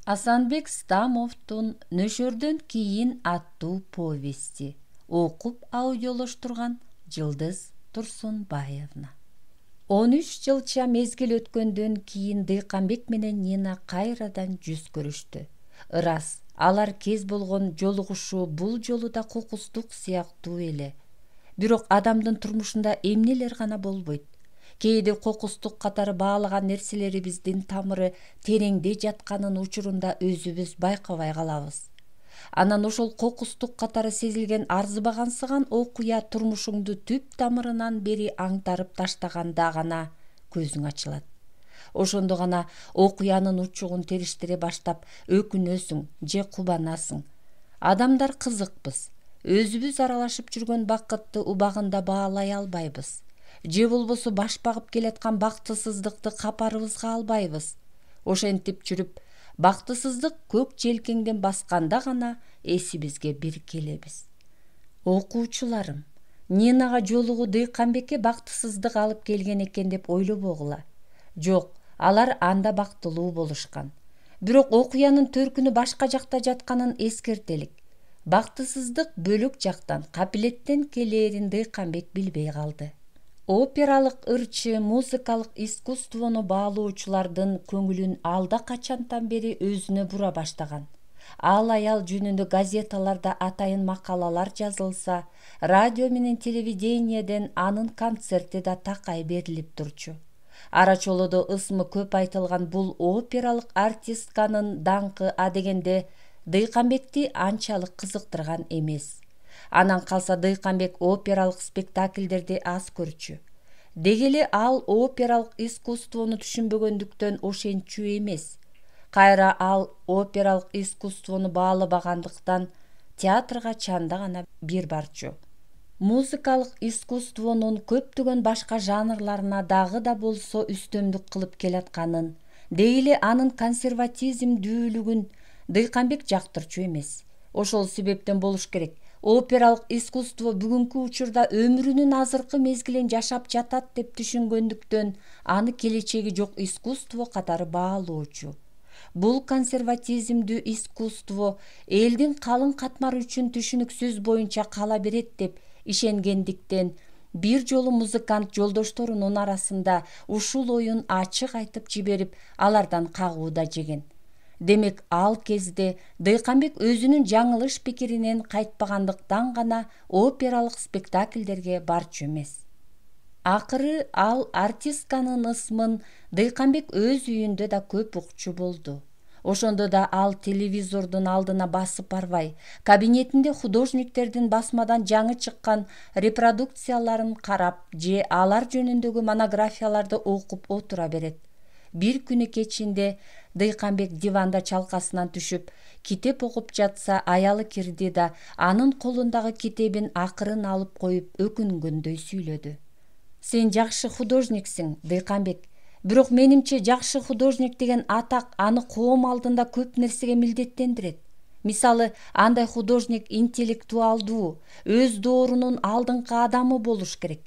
Асанбек Стамовдун «Нөшөрдөн кийин» аттуу повести. Окуп аудиолоштурган Жылдыз Турсунбаевна. 13 жылча мезгил өткөндөн кийин Дыйканбек менен Нина кайрадан жүз көрүштү. Ырас, алар кез болгон жолугушуу бул жолу да кокустук сыяктуу эле. Бирок адамдын турмушунда эмнелер гана болбойт. Кээде кокустук катары баалаган нерселерибиздин тамыры тереңде жатканын учурунда өзүбүз байкабай калабыз. Анан ошол кокустук катары сезилген арзыбагансыган окуя турмушуңду түп тамырынан бери аңтарып таштаганда гана көзүң ачылат. Ошондо гана окуянын учугун териштире баштап өкүнөсүң же кубанасың. Адамдар кызыкпыз. Өзүбүз аралашып жүргөн бакытты убагында баалай албайбыз. Же болбосо баш багып келаткан бактысыздыкты капарыбызга албайбыз. Ошентип жүрүп, бактысыздык көк желкеңден басканда гана эсибизге бир келебиз. Окуучуларым, Нинага жолугу Дыйканбекке бактысыздык алып келген экен деп ойлобогула. Жок, алар анда бактылуу болушкан. Бирок окуянын төркүнү башка жакта жатканын эскертелик. Бактысыздык бөлөк жактан, капилеттен келээрин Дыйканбек билбей калды. Опералык ырчы, музыкалык искусствону баалоочулардын көңүлүн алда качантан бери өзүнө бура баштаган. Ал аял жөнүндө газеталарда атайын макалалар жазылса, радио менен телевидениеден анын концерти да такай берилип турчу. Арачолодо ысмы көп айтылган бул опералык артистканын даңкы адегенде Дыйканбекти анчалык кызыктырган эмес. Анан калса Дыйканбек опералык спектакльдерди аз көрчү. Дегеле ал опералык искусствону түшүнбөгөндүктөн ошентчү эмес. Кайра ал опералык искусствону баалабагандыктан театрга чанда гана бир барчу. Музыкалык искусствонун көптөгөн башка жанрларына дагы да болсо үстөмдүк кылып келатканын, дегеле анын консерватизмдүүлүгүн Дыйканбек жактырчу эмес. Ошол себептен болуш керек. Опералык искусство бүгүнкү учурда өмүрүнүн азыркы мезгилин жашап жатат деп түшүнгөндүктөн аны келечеги жок искусство катары баалоочу. Бул консерватизмдүү искусство элдин калың катмары үчүн түшүнүксүз боюнча кала берет деп ишенгендиктен бир жолу музыкант жолдошторунун арасында ушул оюн ачык айтып жиберип, алардан кагуу да жеген. Демек, ал кезде Дыйканбек өзүнүн жаңылыш пикиринен кайтпагандыктан гана опералык спектакльдерге барчу эмес. Акыры ал артистканын ысмын Дыйканбек өз үйүндө да көп укчу болду. Ошондо да ал телевизордун алдына басып барбай, кабинетинде художниктердин басмадан жаңы чыккан репродукцияларын карап же алар жөнүндөгү монографияларды окуп отура берет. Бир күнү кечинде Дыйканбек диванда чалкасынан түшүп, китеп окуп жатса, аялы кирди да анын колундагы китебин акырын алып коюп өкүнгөндөй сүйлөдү. Сен жакшы художниксиң, Дыйканбек. Бирок менимче жакшы художник деген атак аны коом алдында көп нерсеге милдеттендирет. Мисалы, андай художник интеллектуалдуу, өз доорунун алдыңкы адамы болуш керек.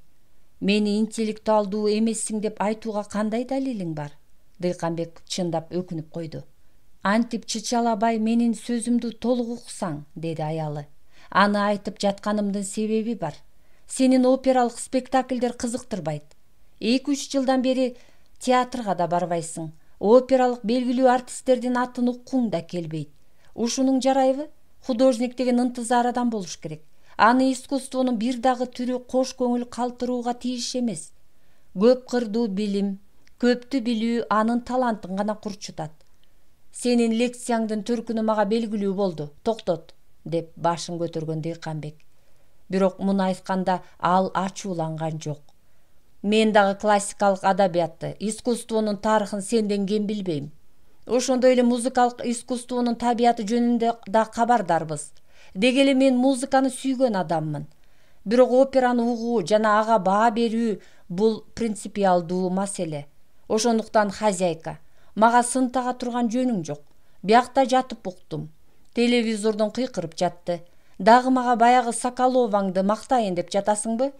Мени интеллектуалдуу эмессиң деп айтууга кандай далилиң бар? Дыйканбек чындап өкүнүп койду. Антип чычалабай менин сөзүмдү толук уксаң, деди аялы. Аны айтып жатканымдын себеби бар. Сенин опералык спектакльдер кызыктырбайт. 2-3 жылдан бери театрга да барбайсың. Опералык белгилүү артисттердин атын уккуң да келбейт. Ушунуң жарайбы? Художник деген ынтызар адам болуш керек. Аны искусствонун бир дагы түрү кош көңүл калтырууга тийиш эмес. Көп кырдуу билим, көптү билүү анын талантын гана курчутат. Сенин лекцияңдын төркүнү мага белгилүү болду. Токтот, деп башын көтөргөн Дыйканбек. Бирок муну айтканда ал ачууланган жок. Мен дагы классикалык адабиятты, искусствонун тарыхын сенден кем билбейм. Ошондой эле музыкалык искусствонун табияты жөнүндө да кабардарбыз. Дегеле мен музыканы сүйгөн адаммын. Бирок операны угуу жана ага баа берүү бул принципиалдуу маселе. Ошондуктан хозяйка, мага сын тага турган жөнүң жок. Биякта жатып уктум. Телевизордон кыйкырып жатты. Дагы мага баягы Соколоваңды мактайын деп жатасыңбы?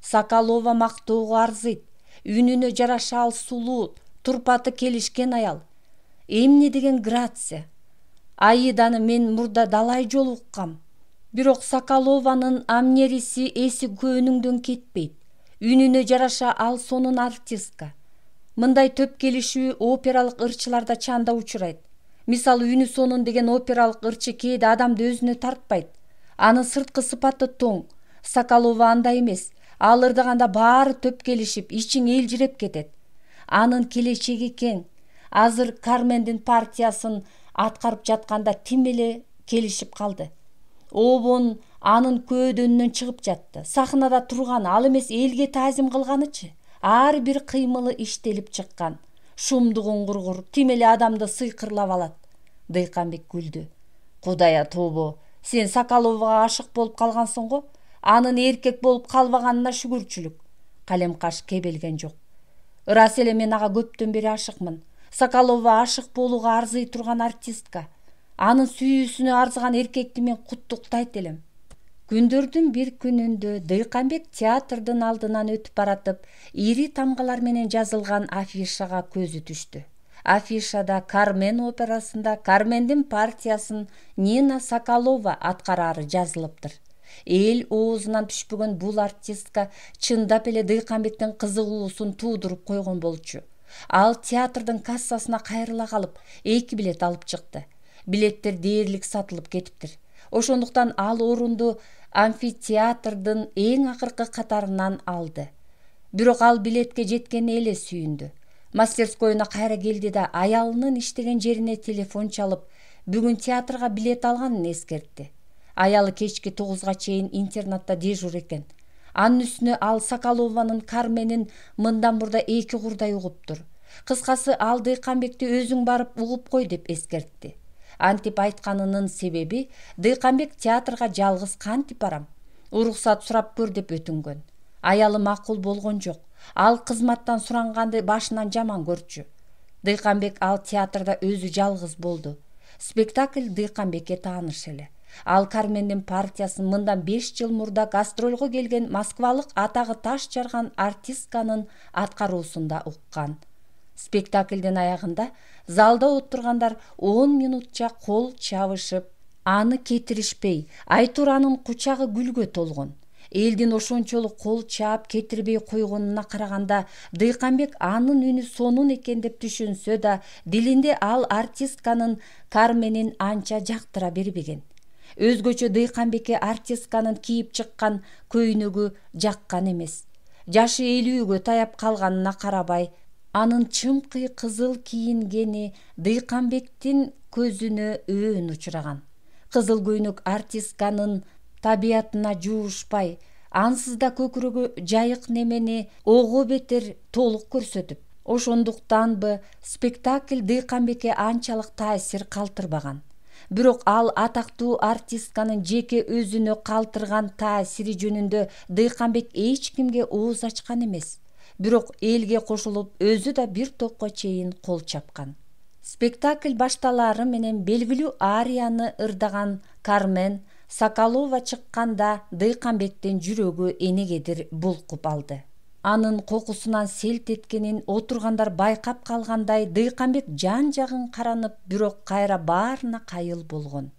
Соколова мактоого арзыйт. Үнүнө жараша ал сулуу, турпаты келишкен аял. Эмне деген грация. Аиданы мен мурда далай жолу уккам. Бирок Соколованын амнериси эси көөнүңдөн кетпейт. Үнүнө жараша ал сонун артистка. Мындай төп келишүү опералык ырчыларда чанда учурайт. Мисалы, үнү сонун деген опералык ырчы кээде адамды өзүнө тартпайт. Анын сырткы сыпаты тоң. Соколова андай эмес. Ал ырдаганда баары төп келишип, ичиң элжиреп кетет. Анын келечеги кең. Азыр Кармендин партиясын аткарып жатканда тим эле келишип калды. Обон анын көөдөнүнөн чыгып жатты. Сахнада турганы, ал эмес элге таазим кылганычы. Ар бир кыймылы иштелип чыккан. Шумдугун кургур, тим эле адамды сыйкырлап алат. Дыйканбек күлдү. Кудайга тобо, сен Соколовага ашык болуп калгансың го. Анын эркек болуп калбаганына шүгүрчүлүк. Калемкаш кебелген жок. Ырас эле мен ага көптөн бери ашыкмын. Соколова ашык болууга арзый турган артистка. Анын сүйүүсүнө арзыган эркекти мен куттуктайт элем. Күндөрдүн бир күнүндө Дыйканбек театрдын алдынан өтүп баратып, ири тамгалар менен жазылган афишага көзү түштү. Афишада Кармен операсында Кармендин партиясын Нина Соколова аткарары жазылыптыр. Эл оозунан түшпөгөн бул артистка чындап эле Дыйканбектин кызыгуусун туудуруп койгон болчу. Ал театрдын кассасына кайрыла калып 2 билет алып чыкты. Билеттер дээрлик сатылып кетиптир. Ошондуктан ал орунду амфитеатрдын эң акыркы катарынан алды. Бирок ал билетке жеткенине эле сүйүндү. Мастерскойуна кайра келди да аялынын иштеген жерине телефон чалып, бүгүн театрга билет алганын эскертти. Аялы кечки 9га чейин интернатта дежур экен. Анын үстүнө ал Соколованын Карменин мындан мурда 2 курдай угуптур. Кыскасы, ал Дыйканбекти өзүң барып угуп кой деп эскертти. Антип айтканынын себеби Дыйканбек театрга жалгыз кантип барам? Уруксат сурап көр деп өтүнгөн. Аялы макул болгон жок. Ал кызматтан суранганды башынан жаман көрчү. Дыйканбек ал театрда өзү жалгыз болду. Спектакль Дыйканбекке тааныш эле. Ал Кармендин партиясын мындан 5 жыл мурда гастролго келген москвалык атагы таш жарган артистканын аткаруусунда уккан. Спектаклдин аягында залда отургандар 10 минутча кол чабышып, аны кетиришпей, айтур анын кучагы гүлгө толгон. Элдин ошончолук кол чаап кетирбей койгонуна караганда Дыйканбек анын үнү сонун экен деп түшүнсө да, дилинде ал артистканын Карменин анча жактыра бербеген. Өзгөчө Дыйканбекке артистканын кийип чыккан көйнөгү жаккан эмес. Жашы 50-гө таяп калганына карабай, анын чымкый кызыл кийингени Дыйканбектин көзүнө өөн учураган. Кызыл көйнөк артистканын табиятына жуушпай, ансыз да көкүрөгү жайык немени ого бетер толук көрсөтүп, ошондуктанбы спектакль Дыйканбекке анчалык таасир калтырбаган. Бирок ал атактуу артистканын жеке өзүнө калтырган таасири жөнүндө Дыйканбек эч кимге ооз ачкан эмес. Бирок элге кошулуп, өзү да бир топко чейин кол чапкан. Спектакль башталары менен белгилүү арияны ырдаган Кармен Соколова чыкканда Дыйканбектин жүрөгү энегедир булкуп алды. Анын кокусунан селт эткенин отургандар байкап калгандай, Дыйканбек жан-жагын каранып, бирок кайра баарына кайыл болгон.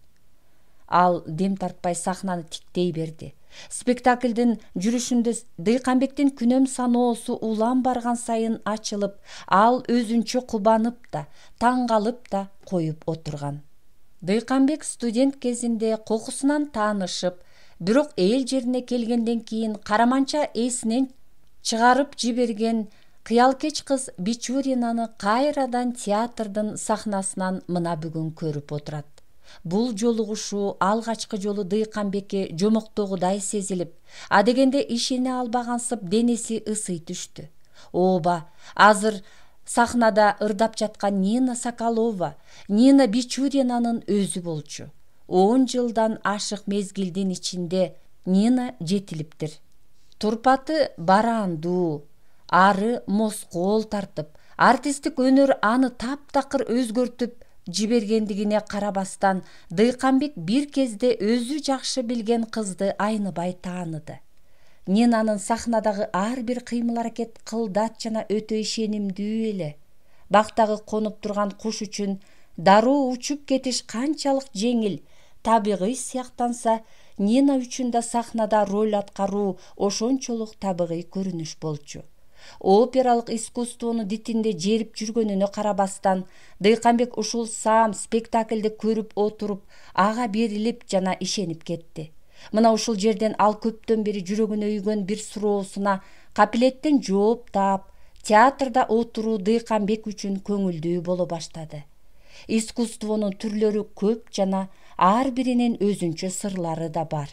Ал дем тартпай сахнаны тиктей берди. Спектаклдин жүрүшүндө Дыйканбектин күнөм саноосу улам барган сайын ачылып, ал өзүнчө кубанып да, таң калып да коюп отурган. Дыйканбек студент кезинде кокусунан таанышып, бирок эл жерине келгенден кийин караманча эсинен чыгарып жиберген кыялкеч кыз Бичуринаны кайрадан театрдын сахнасынан мына бүгүн көрүп отурат. Бул жолугушуу алгачкы жолу Дыйканбекке жомоктогудай сезилип, адегенде ишене албагансып денеси ысый түштү. Ооба, азыр сахнада ырдап жаткан Нина Соколова, Нина Бичуринанын өзү болчу. 10 жылдан ашык мезгилдин ичинде Нина жетилиптир. Турпаты барандуу, ары москол тартып, артисттик өнөр аны таптакыр өзгөртүп жибергендигине карабастан, Дыйканбек бир кезде өзү жакшы билген кызды айныбай тааныды. Нинанын сахнадагы ар бир кыймыл аракет кылдат жана өтө ишенимдүү эле. бактагы конуп турган куш үчүн дароо учуп кетиш канчалык жеңил, табигый сыяктанса, Нина үчүн да сахнада роль аткаруу ошончолук табигый көрүнүш болчу. Опералык искусствону дитинде жерип жүргөнүнө карабастан, Дыйканбек ушул саам спектакльди көрүп отуруп, ага берилип жана ишенип кетти. Мына ушул жерден ал көптөн бери жүрөгүнө үйгөн бир суроосуна капилеттен жооп таап, театрда отуруу Дыйканбек үчүн көңүлдүү боло баштады. Искусствонун түрлөрү көп жана ар биринин өзүнчө сырлары да бар.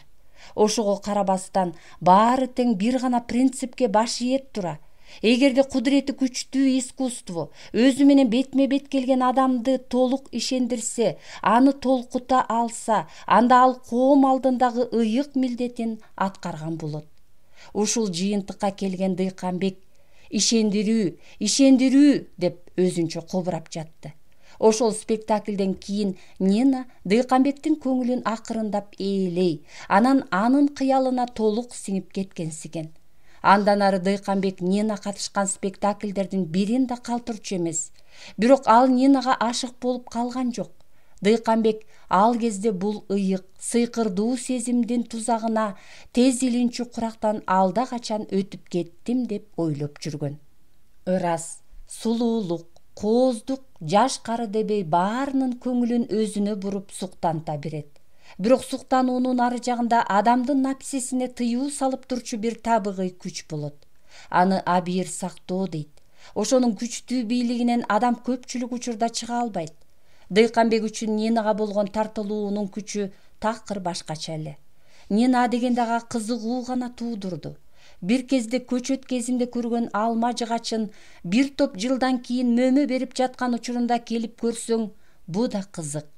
Ошого карабастан баары тең бир гана принципке баш ийет тура. Эгерде кудурети күчтүү искусство өзү менен бетме бет келген адамды толук ишендирсе, аны толкута алса, анда ал коом алдындагы ыйык милдетин аткарган болот. Ушул жыйынтыкка келген Дыйканбек ишендирүү деп өзүнчө кобурап жатты. Ошол спектакльден кийин Нина Дыйканбектин көңүлүн акырындап ээлей, анан анын кыялына толук сиңип кеткенсиген. Андан ары Дыйканбек Нина катышкан спектакльдердин бирин да калтырчу эмес. Бирок ал Нинага ашык болуп калган жок. Дыйканбек ал кезде бул ыйык, сыйкырдуу сезимдин тузагына тез илинчү курактан алда качан өтүп кеттим деп ойлоп жүргөн. Ырас, сулуулук, кооздук, жаш кары дебей баарынын көңүлүн өзүнө буруп суктанта берет. Бирок суктануунун ары жагында адамдын напсисине тыюу салып турчу бир табигый күч болот. Аны абийир сактоо дейт. Ошонун күчтүү бийлигинен адам көпчүлүк учурда чыга албайт. Дыйканбек үчүн Нинага болгон тартылуунун күчү такыр башкача эле. Нина дегенде ага кызыгуу гана туудурду. Бир кезде көчөт кезинде көргөн алма жыгачын бир топ жылдан кийин мөмө берип жаткан учурунда келип көрсөң, бу да кызык.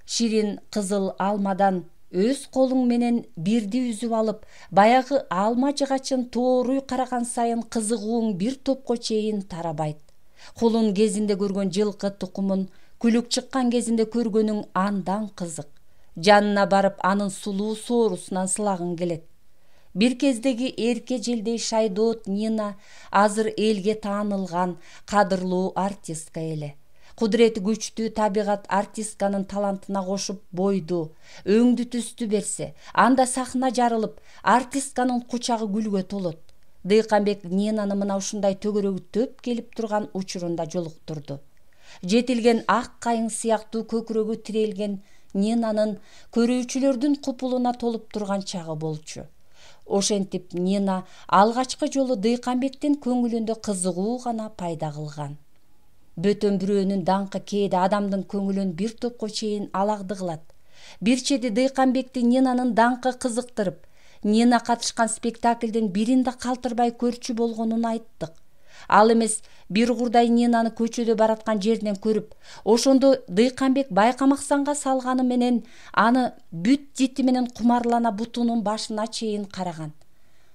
Ширин кызыл алмадан өз колуң менен бирди үзүп алып, баягы алма жыгачын тооруй караган сайын кызыгууң бир топко чейин тарабайт. Кулун кезинде көргөн жылкы тукумун күлүк чыккан кезинде көргөнүң андан кызык. Жанына барып анын сулуу соорусунан сылагың келет. Бир кездеги эрке желдей шайдоот Нина азыр элге таанылган кадырлуу артистка эле. Кудурети күчтүү табигат артистканын талантына кошуп бойду, өңдү түстү берсе, анда сахна жарылып, артистканын кучагы гүлгө толот. Дыйканбек Нинаны мына ушундай төгөрөгү төп келип турган учурунда жолуктурду. Жетилген ак кайың сыяктуу көкүрөгү тирелген Нинанын көрүүчүлөрдүн купулуна толуп турган чагы болчу. Ошентип Нина алгачкы жолу Дыйканбектин көңүлүндө кызыгуу гана пайда кылган. Бөтөн бирөөнүн даңкы кээде адамдын көңүлүн бир топко чейин алакты кылат. Бир чети Дыйканбекти Нинанын даңкы кызыктырып, Нина катышкан спектакльдин бирин да калтырбай көрчү болгонун айттык. Ал эмес бир курдай Нинаны көчөдө бараткан жеринен көрүп, ошондо Дыйканбек байкамаксанга салганы менен аны бүт жити менен кумарлана бутунун башына чейин караган.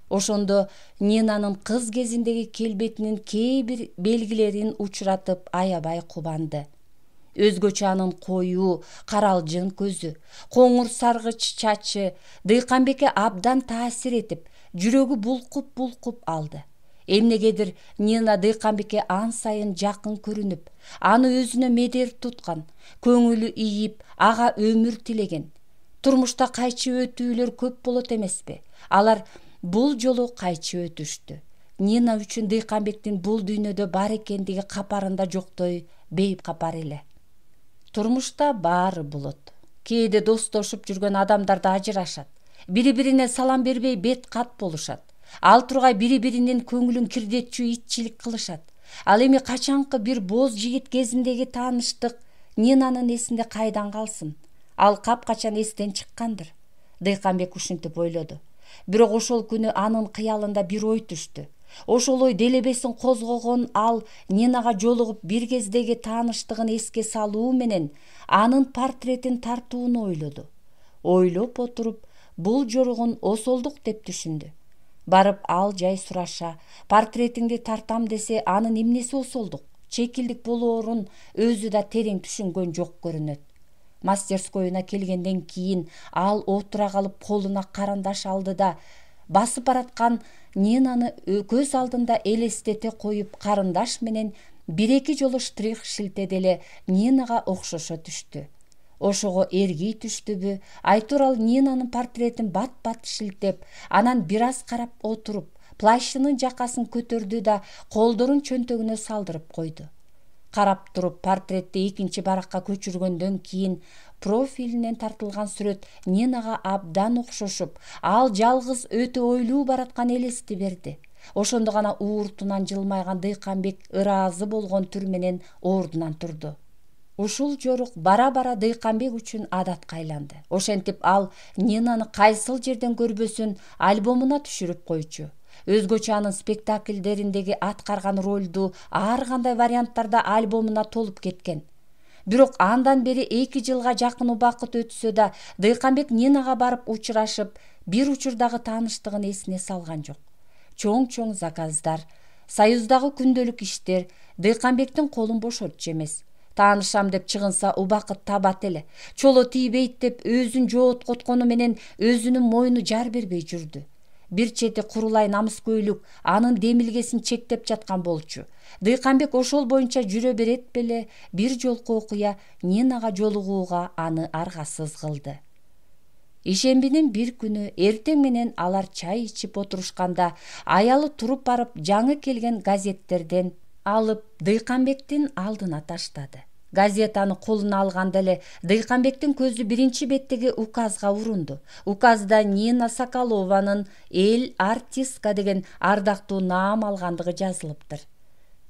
Ошондо Нинанын кыз кезиндеги келбетинин кээ бир белгилерин учуратып аябай кубанды. Өзгөчө анын коюу, каралжын көзү, коңур саргыч чачы Дыйканбекке абдан таасир этип, жүрөгү булкуп алды. Эмнегедир Нина Дыйканбекке ан сайын жакын көрүнүп, аны өзүнө медер туткан, көңүлү ийип, ага өмүр тилеген. Турмушта кайчы өтүүлөр көп болот эмеспи? Алар бул жолу кайчы өтүштү. Нина үчүн Дыйканбектин бул дүйнөдө бар экендиги капарында жоктой бейкапар эле. Турмушта баары болот. Кээде достошуп жүргөн адамдар да ажырашат. Бири-бирине салам бербей бет кат болушат. Ал тургай бири-биринин көңүлүн кирдетчү итчилик кылышат. Ал эми качанкы бир боз жигит кезиндеги тааныштык Нинанын эсинде кайдан калсын? Ал капкачан эстен чыккандыр. Дыйканбек ушинтип ойлоду. Бирок ошол күнү анын кыялында бир ой түштү. Ошол ой делебесин козгогон ал Нинага жолугуп бир кездеги тааныштыгын эске салуу менен анын портретин тартууну ойлоду. Ойлоп отуруп, бул жорогон осолдук деп түшүндү. Барып ал жай сураша, портретиңди тартам десе, анын эмнеси осолдук, чекилдик болоорун өзү да терең түшүнгөн жок көрүнөт. Мастерскойуна келгенден кийин ал отура калып колуна карандаш алды да, басып бараткан Нинаны көз алдында элестете коюп, карындаш менен 1-2 жолу штрих шилтеди эле Нинага окшошо түштү. Ошого эргий түштүбү? Айтор ал Нинанын портретин бат-бат шилтеп, анан бир аз карап отуруп, плащынын жакасын көтөрдү да колдорун чөнтөгүнө салдырып койду. Карап туруп портретти экинчи баракка көчүргөндөн кийин профилинен тартылган сүрөт Нинага абдан окшошуп, ал жалгыз өтө ойлуу бараткан элести берди. Ошондо гана ууртунан жылмайган Дыйканбек ыраазы болгон түр менен ордунан турду. Ушул жорук бара-бара Дыйканбек үчүн адатка айланды. Ошентип ал Нинаны кайсыл жерден көрбөсүн альбомуна түшүрүп койчу. Өзгөчө анын спектакльдериндеги аткарган ролду ар кандай варианттарда альбомуна толуп кеткен. Бирок андан бери 2 жылга жакын убакыт өтсө да Дыйканбек Нинага барып учурашып, бир учурдагы тааныштыгын эсине салган жок. Чоң-чоң заказдар, Союздагы күндөлүк иштер Дыйканбектин колун бошотчу эмес. Таанышам деп чыгынса убакыт табат эле. Чоло тийбейт деп өзүн жооткоткону менен өзүнүн мойну жар бербей жүрдү. Бир чети курулай намыскөйлүк анын демилгесин чектеп жаткан болчу. Дыйканбек ошол боюнча жүрө берет беле, бир жолку окуя Нинага жолугууга аны аргасыз кылды. Ишембинин бир күнү эртең менен алар чай ичип отурушканда аялы туруп барып жаңы келген газеттерден алып Дыйканбектин алдына таштады. Газетаны колуна алганда эле Дыйканбектин көзү биринчи беттеги указга урунду. Указда Нина Соколованын эл артистка деген ардактуу наам алгандыгы жазылыптыр.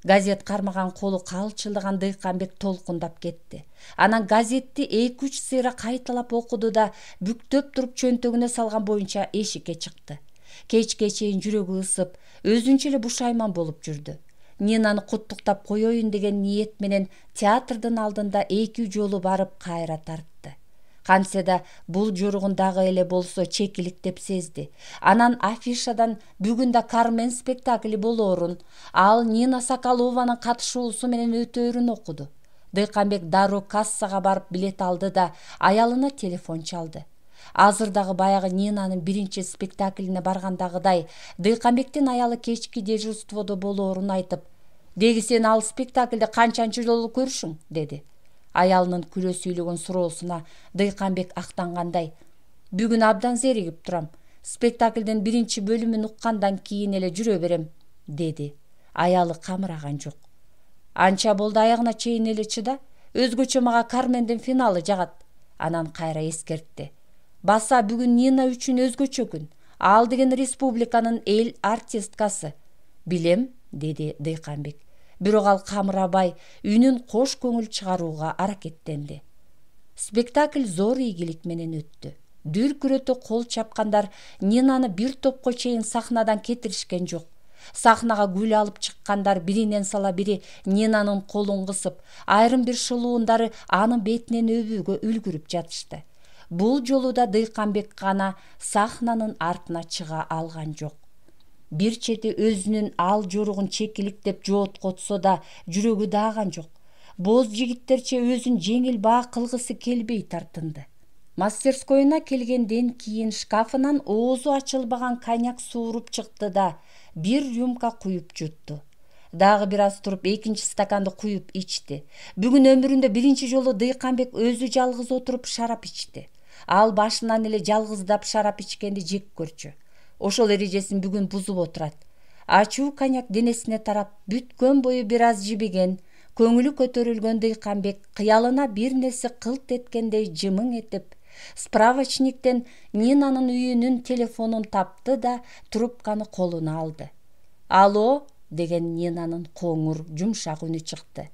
Газет кармаган колу калчылдаган Дыйканбек толкундап кетти. Анан газетти 2-3 сыйра кайталап окуду да бүктөп туруп чөнтөгүнө салган боюнча эшикке чыкты. Кечке чейин жүрөгү ысып, өзүнчө эле бушайман болуп жүрдү. Нинаны куттуктап коеюн деген ниет менен театрдын алдында 2 жолу барып кайра тартты. Кантсе да бул жоругун дагы эле болсо чекилик деп сезди. Анан афишадан бүгүн да Кармен спектакли болоорун, ал Нина Соколованын катышуусу менен өтөөрүн окуду. Дыйканбек дароо кассага барып билет алды да аялына телефон чалды. Азыр дагы баягы Нинанын биринчи спектаклине баргандагыдай Дыйканбектин аялы кечки дежурстводо болоорун айтып, «Деги сен ал спектаклде канчанчы жолу көрүшүң?» деди. Аялынын күлө сүйлөгөн суроосуна Дыйканбек актангандай, «Бүгүн абдан зеригип турам. Спектаклдин биринчи бөлүмүн уккандан кийин эле жүрө берем», деди. Аялы камыраган жок. «Анча болду, аягына чейин эле чыда. Өзгөчө мага Кармендин финалы жагат». Анан кайра эскертти. «Баса бүгүн Нина үчүн өзгөчө күн. Ал деген республиканын эл артисткасы». «Билем», деди Дыйканбек. Бирок ал камырабай, үнүн кош көңүл чыгарууга аракеттенди. Спектакль зор ийгилик менен өттү. Дүркүрөтө кол чапкандар Нинаны бир топко чейин сахнадан кетиришкен жок. Сахнага гүл алып чыккандар биринен сала бири Нинанын колун кысып, айрым бир шылуундары анын бетинен өбүүгө үлгүрүп жатышты. Бул жолу да Дыйканбек гана сахнанын артына чыга алган жок. Бир чети өзүнүн ал жоругун чекилик деп жооткотсо да жүрөгү дааган жок. Боз жигиттерче өзүн жеңил баа кылгысы келбей тартынды. Мастерскойуна келгенден кийин шкафынан оозу ачылбаган коньяк сууруп чыкты да бир рюмка куюп жутту. Дагы бир аз туруп экинчи стаканды куюп ичти. Бүгүн өмүрүндө биринчи жолу Дыйканбек өзү жалгыз отуруп шарап ичти. Ал башынан эле жалгыздап шарап ичкенди жек көрчү. Ошол эрежесин бүгүн бузуп отурат. Ачуу коньяк денесине тарап, бүткөн бою бир аз жибиген, көңүлү көтөрүлгөн Дыйканбек кыялына бир нерсе кылт эткендей жымың этип, справочниктен Нинанын үйүнүн телефонун тапты да трубканы колуна алды. «Алло?» деген Нинанын коңур, жумшак үнү чыкты.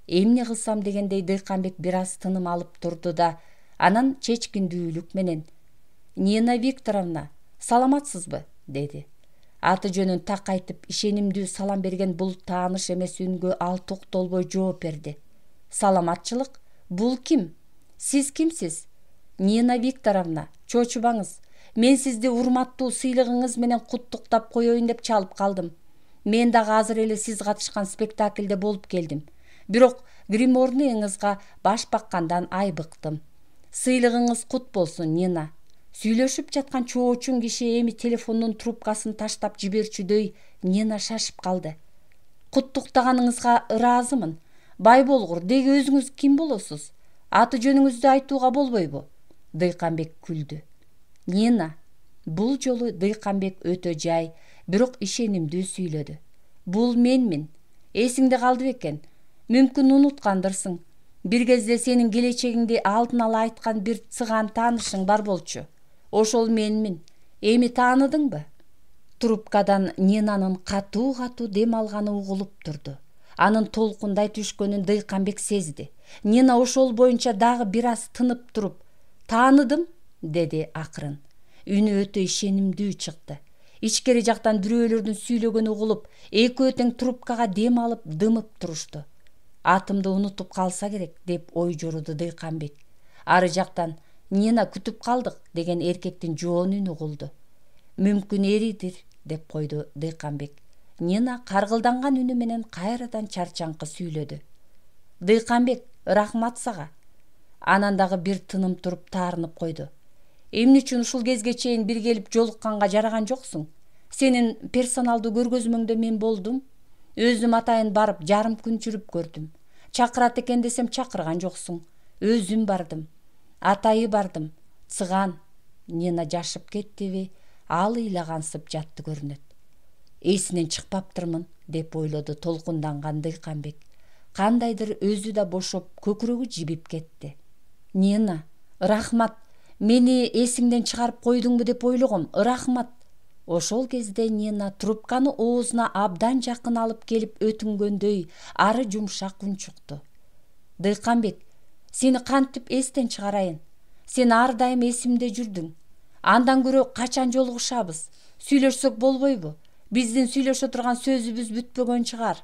Эмне кылсам дегендей Дыйканбек бир аз тыным алып турду да анан чечкиндүүлүк менен, «Нина Викторовна, саламатсызбы?» деди. Аты жөнүн так айтып ишенимдүү салам берген бул тааныш эмес үнгө ал токтолбой жооп берди. «Саламатчылык? Бул ким? Сиз кимсиз?» «Нина Викторовна, чочубаңыз. Мен сизди урматтуу сыйлыгыңыз менен куттуктап коеюн деп чалып калдым. Мен дагы азыр эле сиз катышкан спектакльде болуп келдим. Бирок гриморнуңузга баш баккандан айбыктым. Сыйлыгыңыз кут болсун, Нина». Сүйлөшүп жаткан чоочун киши эми телефондун трубкасын таштап жиберчүдөй Нина шашып калды. Куттуктаганыңызга ыраазымын. Бай болгур деги өзүңүз ким болосуз? Аты жөнүңүздү айтууга болбойбу? Дыйканбек күлдү. Нина. Бул жолу Дыйканбек өтө жай, бирок ишенимдүү сүйлөдү. Бул менмин. Эсиңде калды бекен? Мүмкүн унуткандырсың. Бир кезде сенин келечегиңди алдын ала айткан бир цыган таанышың бар болчу. Ошол менмин. Эми тааныдыңбы? Трубкадан Нинанын катуу дем алганы угулуп турду. Анын толкундай түшкөнүн Дыйканбек сезди. Нина ошол боюнча дагы бир аз тынып туруп, "Тааныдым", деди акырын. Үнү өтө ишенимдүү чыкты. Ичкери жактан бирөөлөрдүн сүйлөгөнү угулуп, экөө тең трубкага дем алып дымып турушту. Атымды унутуп калса керек, деп ой жоруду Дыйканбек. Ары жактан "Нина, күтүп калдык" деген эркектин жоон үнү угулду. "Мүмкүн эридир", деп койду Дыйканбек. Нина каргылданган үнү менен кайрадан чарчаңкы сүйлөдү. "Дыйканбек, рахмат сага". Анан дагы бир тыным туруп таарынып койду. "Эмне үчүн ушул кезге чейин бир келип жолукканга жараган жоксуң? Сенин персоналдуу көргөзмөңдө мен болдум. Өзүм атайын барып жарым күн жүрүп көрдүм. Чакырат экен десем чакырган жоксуң. Өзүм бардым. Атайы бардым. Цыган". Нина жашып кеттиби? Ал ыйлагансып жатты көрүнөт. "Эсинен чыкпаптырмын", деп ойлоду толкунданган Дыйканбек. Кандайдыр өзү да бошоп, көкүрөгү жибип кетти. "Нина, рахмат. Мени эсиңден чыгарып койдуңбу деп ойлогом. Рахмат". Ошол кезде Нина трубканы оозуна абдан жакын алып келип өтүнгөндөй ары жумшак үн чыкты. "Дыйканбек, сени кантип эстен чыгарайын? Сен ар дайым эсимде жүрдүң. Андан көрө качан жолугушабыз? Сүйлөшсөк болбойбу? Биздин сүйлөшө турган сөзүбүз бүтпөгөн чыгар".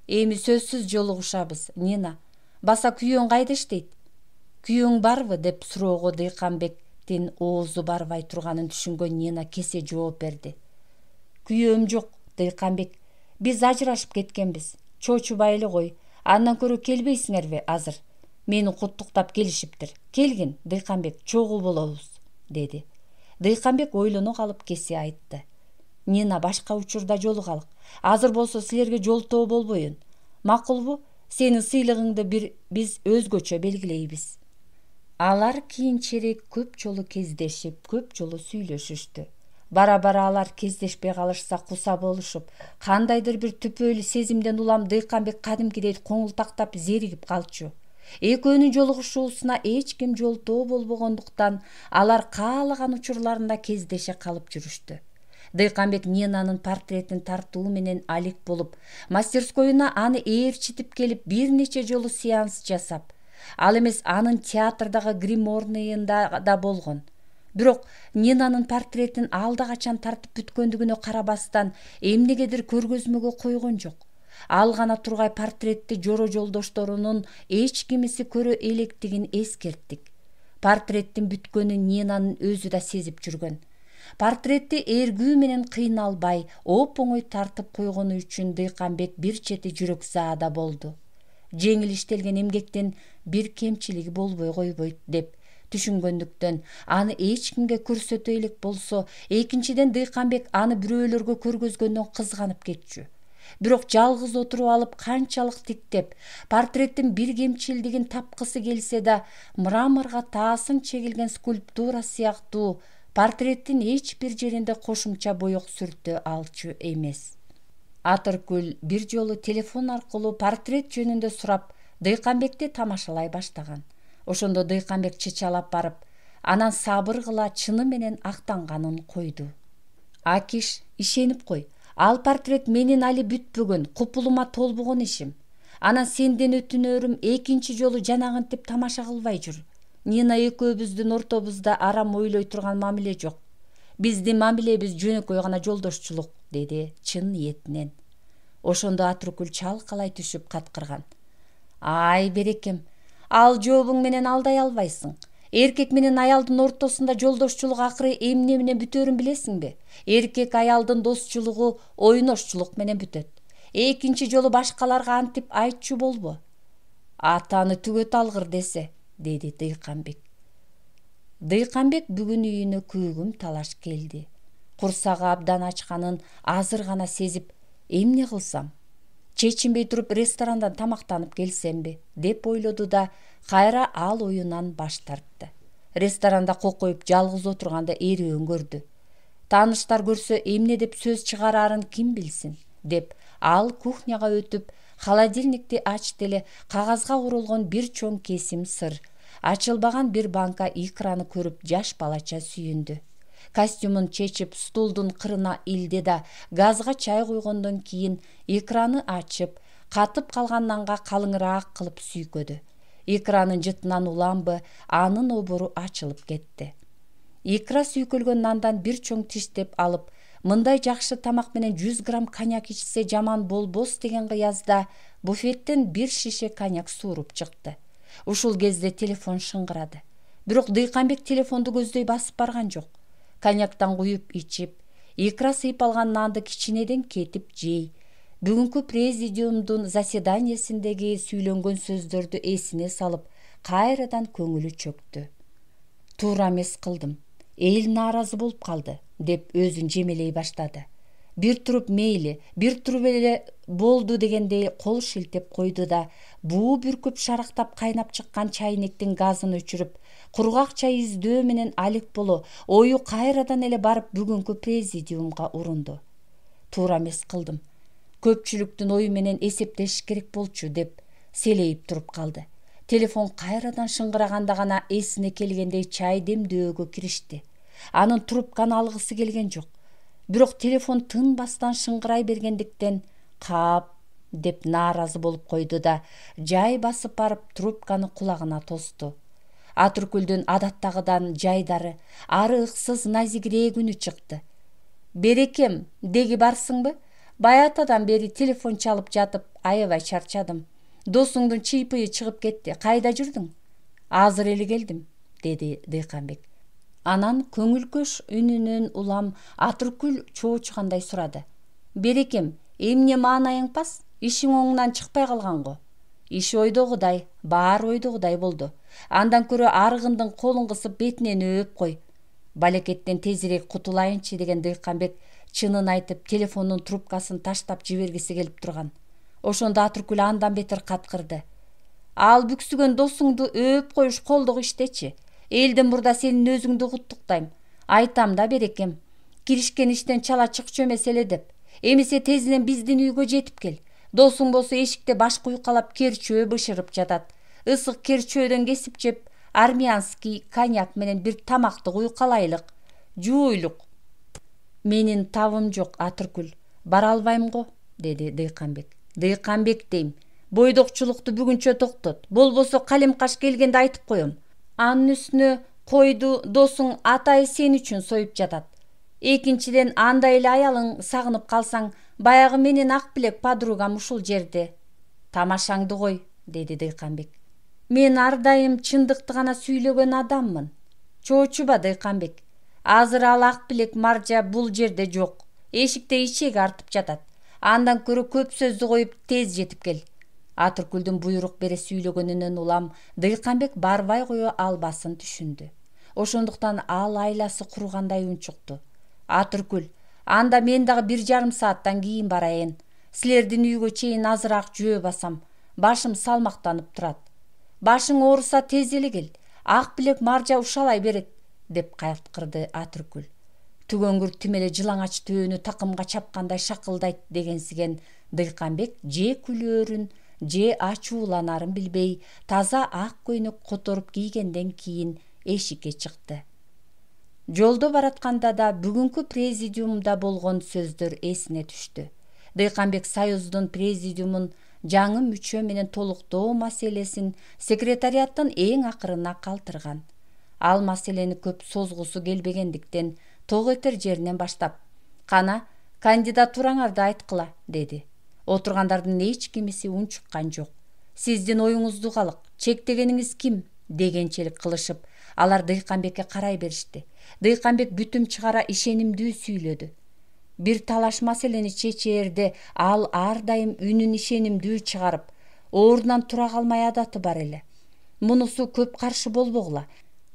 "Эми сөзсүз жолугушабыз, Нина. Баса күйөөң кайда иштейт?" "Күйөөң барбы?" деп суроого Дыйканбектин оозу барбай турганын түшүнгөн Нина кесе жооп берди. "Күйөөм жок, Дыйканбек. Биз ажырашып кеткенбиз. Чочубай эле кой. Андан көрө келбейсиңерби азыр? Мени куттуктап келишиптир. Келгин, Дыйканбек, чогуу болобуз", деди. Дыйканбек ойлоно калып кесе айтты. "Нина, башка учурда жолугалык. Азыр болсо силерге жолтоо болбоюн. Макулбу? Сенин сыйлыгыңды биз өзгөчө белгилейбиз". Алар кийинчерээк көп жолу кездешип, көп жолу сүйлөшүштү. Бара-бара алар кездешпей калышса куса болушуп, кандайдыр бир түпөйлүү сезимден улам Дыйканбек кадимкидей коңултактап зеригип калчу. Экөөнүн жолугушуусуна эч ким жолтоо болбогондуктан алар каалаган учурларында кездеше калып жүрүштү. Дыйканбек Нинанын портретин тартуу менен алек болуп, мастерскоюна аны ээрчитип келип бир нече жолу сеанс жасап, ал эмес анын театрдагы гриморныйында да болгон. Бирок Нинанын портретин алда качан тартып бүткөндүгүнө карабастан эмнегедир көргөзмөгө койгон жок. Ал гана тургай портретти жоро жолдошторунун эч кимиси көрө электигин эскерттик. Портреттин бүткөнүн Нинанын өзү да сезип жүргөн. Портретти эргүү менен кыйналбай, оп-оңой тартып койгону үчүн Дыйканбек бир чети жүрөкзаада болду. Жеңил иштелген эмгектин бир кемчилиги болбой койбойт деп түшүнгөндүктөн аны эч кимге көрсөтө элек болсо, экинчиден Дыйканбек аны бирөөлөргө көргөзгөндөн кызганып кетчү. Бирок жалгыз отуруп алып канчалык тиктеп, портреттин бир кемчилдигин тапкысы келсе да, мраморго таасын чегилген скульптура сыяктуу портреттин эч бир жеринде кошумча боек сүртө алчу эмес. Атыркүл бир жолу телефон аркылуу портрет жөнүндө сурап, Дыйканбекти тамашалай баштаган. Ошондо Дыйканбек чычалап барып, анан сабыр кыла чыны менен актанганын койду. "Акиш, ишенип кой. Ал портрет менин али бүтпөгөн, купулума толбогон ишим. Анан сенден өтүнөрүм, экинчи жолу жанагынтип тамаша кылбай жүр. Нина экөөбүздүн ортобузда арам ойлой турган мамиле жок. Биздин мамилебиз жөнөкөй гана жолдошчулук", деди чын ниетинен. Ошондо Атыркүл чалкалай түшүп каткырган. "Ай берекем, ал жообуң менен алдай албайсың. Эркек менен аялдын ортосунда жолдошчулук акыры эмне менен бүтөөрүн билесиңби? Эркек аялдын досчулугу ойношчулук менен бүтөт. Экинчи жолу башкаларга антип айтчу болбо. Атаны түгөт алгыр десе", деди Дыйканбек. Дыйканбек бүгүн үйүнө күүгүм талаш келди. Курсагы абдан ачканын азыр гана сезип, эмне кылсам? чечинбей туруп ресторандан тамактанып келсемби деп ойлоду да кайра ал оюнан баш тартты. Ресторанда кокоюп жалгыз отурганда эриөөн көрдү. Тааныштар көрсө эмне деп сөз чыгарарын ким билсин деп ал кухняга өтүп холодильникти ачты эле кагазга урулган бир чоң кесим сыр, ачылбаган бир банка икраны көрүп жаш балача сүйүндү. Костюмун чечип стулдун кырына илди да газга чай куйгондон кийин икраны ачып, катып калган нанга калыңыраак кылып сүйкөдү. Икранын жытынан уламбы анын обору ачылып кетти. Икра сүйкөлгөн нандан бир чоң тиштеп алып, мындай жакшы тамак менен 100 грамм коньяк ичсе жаман болбос деген кыязда буфеттен бир шише коньяк сууруп чыкты. Ушул кезде телефон шыңгырады. Бирок Дыйканбек телефонду көздөй басып барган жок. Коньяктан куюп ичип, икра сыйып алган нанды кичинеден кетип жей. Бүгүнкү президиумдун заседаниесиндеги сүйлөнгөн сөздөрдү эсине салып, кайрадан көңүлү чөктү. Туура эмес кылдым. Эл нааразы болуп калды, деп өзүн жемелей баштады. Бир туруп мейли, бир туруп эле болду дегендей кол шилтеп койду да, буу бүркүп шарактап кайнап чыккан чайнектин газын өчүрүп, кургак чай издөө менен алек боло, ою кайрадан эле барып бүгүнкү президиумга урунду. Туура эмес кылдым. Көпчүлүктүн ою менен эсептешиш керек болчу, деп селейип туруп калды. Телефон кайрадан шыңгыраганда гана эсине келгендей чай демдөөгө киришти. Анын трубканы алгысы келген жок. Бирок телефон тынбастан шыңгырай бергендиктен кап деп нааразы болуп койду да, жай басып барып трубканы кулагына тосту. Атыркүлдүн адаттагыдан жайдары, ары ыксыз назигирээк үнү чыкты. Берекем, деги барсыңбы? Баятадан бери телефон чалып жатып, аябай чарчадым. Досуңдун чыйпыйы чыгып кетти. Кайда жүрдүң? Азыр эле келдим, деди Дыйканбек. Анан көңүлкөш үнүнөн улам Атыркүл чоочугандай сурады. Берекем, эмне маанайың пас? Ишиң оңунан чыкпай калган го. Иш ойдогудай, баары ойдогудай болду. Андан көрө арыгындын колун кысып бетинен өөп кой. Балекеттен тезирээк кутулайынчы деген Дыйканбек чынын айтып телефондун трубкасын таштап жибергиси келип турган. Ошондо Атыркүл андан бетер каткырды. Ал бүксүгөн досуңду өөп коюш колдук иштечи. Элдин мурда сенин өзүңдү куттуктайм. Айтам да, Берекем, киришкен иштен чала чыкчу эмес эле деп. Эмесе тезинен биздин үйгө жетип кел. Досуң болсо эшикте баш куйкалап керчөө бышырып жатат. Ысык керчөөдөн кесип жеп, армянский коньяк менен бир тамакты куйкалайлык, жууйлук. Менин табым жок, Атыркүл. Бара албайм го, деди Дыйканбек. Дыйканбек дейм. Бойдокчулукту бүгүнчө токтот. Болбосо калем каш келгенде айтып коем. Анын үстүнө койду досуң атайы сен үчүн союп жатат. Экинчиден андай эле аялың сагынып калсаң, баягы менин ак билек подругам ушул жерде. Тамашаңды кой, деди Дыйканбек. Мен ар дайым чындыкты гана сүйлөгөн адаммын. Чоочуба, Дыйканбек. Азыр ал ак билек маржа бул жерде жок. Эшикте ичеги артып жатат. Андан көрө көп сөздү коюп тез жетип кел. Атыркүлдүн буйрук бере сүйлөгөнүнөн улам Дыйканбек барбай кое албасын түшүндү. Ошондуктан ал айласы кургандай унчукту. Атыркүл, анда мен дагы 1,5 сааттан кийин барайын. Силердин үйгө чейин азыраак жөө басам. Башым салмактанып турат. Башың ооруса тез эле кел. Ак билек маржа ушалай берет, деп кайткырды Атыркүл. Түгөңүр тим эле жылаңач төөнү такымга чапкандай шакылдайт дегенсиген Дыйканбек же күлөөрүн, же ачууланарын билбей, таза ак көйнөк которуп кийгенден кийин эшикке чыкты. Жолдо баратканда да бүгүнкү президиумда болгон сөздөр эсине түштү. Дыйканбек Союздун президиумун жаңы мүчө менен толуктоо маселесин секретариаттын эң акырына калтырган. Ал маселени көп созгусу келбегендиктен ток этер жеринен баштап, кана кандидатураңарды айткыла, деди. Отургандардын эч кимиси унчуккан жок. Сиздин оюңузду калык, чектегениңиз ким? Дегенчелик кылышып, алар Дыйканбекке карай беришти. Дыйканбек бүтүм чыгара ишенимдүү сүйлөдү. Бир талаш маселени чечээрде ал ар дайым үнүн ишенимдүү чыгарып, ордунан тура калмай адаты бар эле. Мунусу көп каршы болбогула.